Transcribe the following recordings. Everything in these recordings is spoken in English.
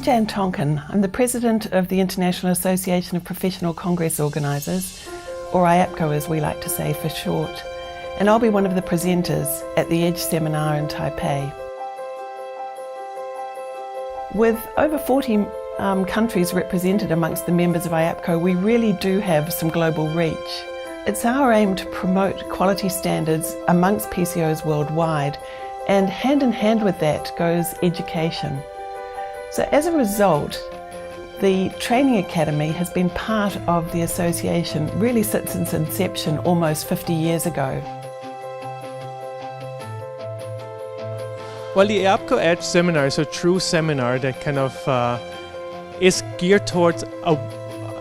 I'm Jan Tonkin. I'm the President of the International Association of Professional Congress Organisers, or IAPCO as we like to say for short, and I'll be one of the presenters at the EDGE seminar in Taipei. With over 40 countries represented amongst the members of IAPCO, we really do have some global reach. It's our aim to promote quality standards amongst PCOs worldwide, and hand in hand with that goes education. So as a result, the Training Academy has been part of the association really since its inception almost 50 years ago. Well, the IAPCO EDGE seminar is a true seminar that kind of is geared towards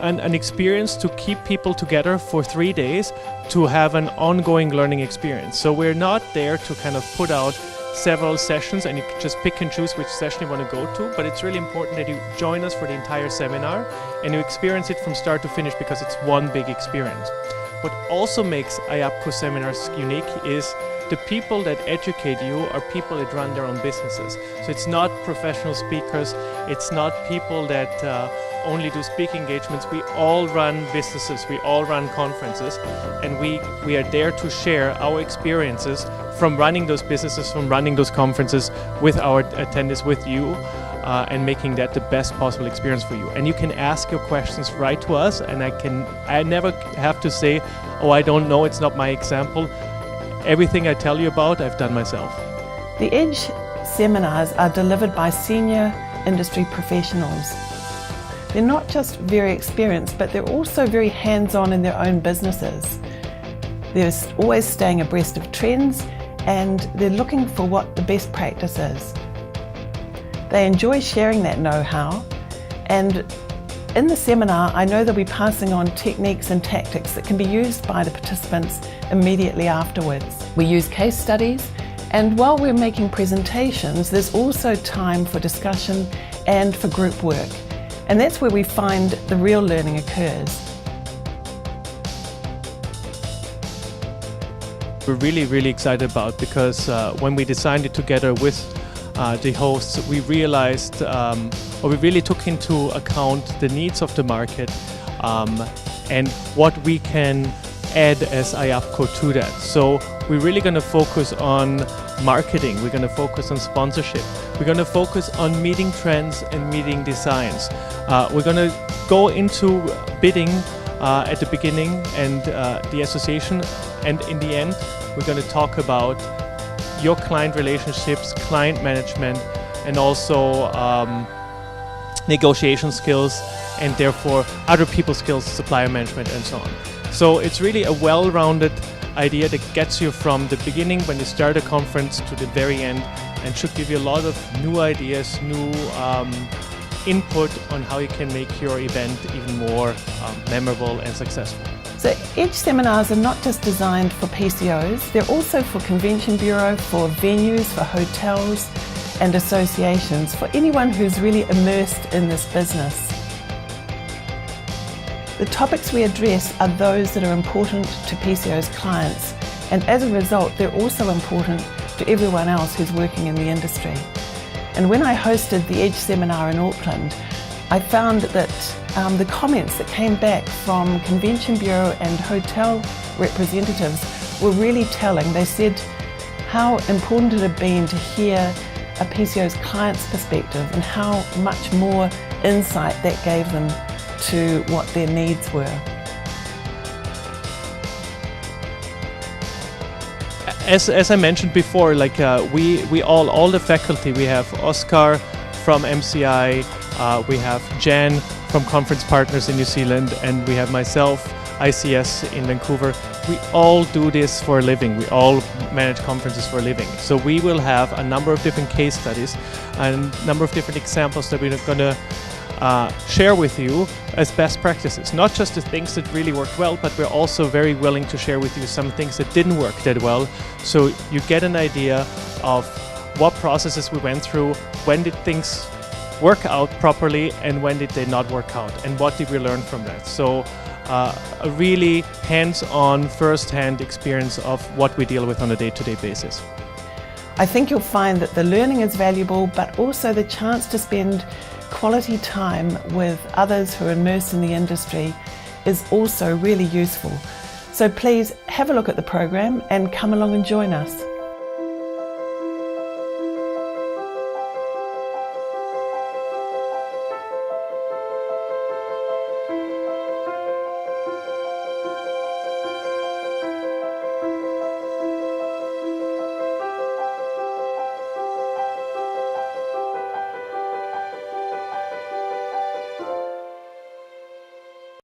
an experience to keep people together for 3 days to have an ongoing learning experience. So we're not there to kind of put out several sessions and you can just pick and choose which session you want to go to, but it's really important that you join us for the entire seminar and you experience it from start to finish because it's one big experience. What also makes IAPCO seminars unique is the people that educate you are people that run their own businesses. So it's not professional speakers, it's not people that only do speaking engagements. We all run businesses, we all run conferences, and we are there to share our experiences from running those businesses, from running those conferences with our attendees, with you, and making that the best possible experience for you. And you can ask your questions right to us, and I never have to say, oh, I don't know, it's not my example. Everything I tell you about, I've done myself. The EDGE seminars are delivered by senior industry professionals. They're not just very experienced, but they're also very hands-on in their own businesses. They're always staying abreast of trends and they're looking for what the best practice is. They enjoy sharing that know-how, and in the seminar I know they'll be passing on techniques and tactics that can be used by the participants immediately afterwards. We use case studies, and while we're making presentations there's also time for discussion and for group work. And that's where we find the real learning occurs. We're really excited about because when we designed it together with the hosts, we realized, or we really took into account the needs of the market and what we can add as IAPCO to that. So we're really going to focus on marketing, we're going to focus on sponsorship, we're going to focus on meeting trends and meeting designs. We're going to go into bidding at the beginning and the association, and in the end we're going to talk about your client relationships, client management, and also negotiation skills, and therefore other people's skills, supplier management and so on. So it's really a well-rounded idea that gets you from the beginning when you start a conference to the very end, and should give you a lot of new ideas, new input on how you can make your event even more memorable and successful. So EDGE seminars are not just designed for PCOs, they're also for Convention Bureau, for venues, for hotels and associations, for anyone who's really immersed in this business. The topics we address are those that are important to PCO's clients, and as a result they're also important to everyone else who's working in the industry. And when I hosted the EDGE seminar in Auckland, I found that the comments that came back from Convention Bureau and hotel representatives were really telling. They said how important it had been to hear a PCO's client's perspective and how much more insight that gave them to what their needs were. As I mentioned before, like we all the faculty, we have Oscar from MCI, we have Jan from Conference Partners in New Zealand, and we have myself, ICS in Vancouver. We all do this for a living. We all manage conferences for a living. So we will have a number of different case studies and a number of different examples that we're going to share with you as best practices. Not just the things that really worked well, but we're also very willing to share with you some things that didn't work that well, so you get an idea of what processes we went through, when did things work out properly and when did they not work out, and what did we learn from that. So a really hands-on, first-hand experience of what we deal with on a day-to-day basis. I think you'll find that the learning is valuable, but also the chance to spend quality time with others who are immersed in the industry is also really useful. So please have a look at the program and come along and join us.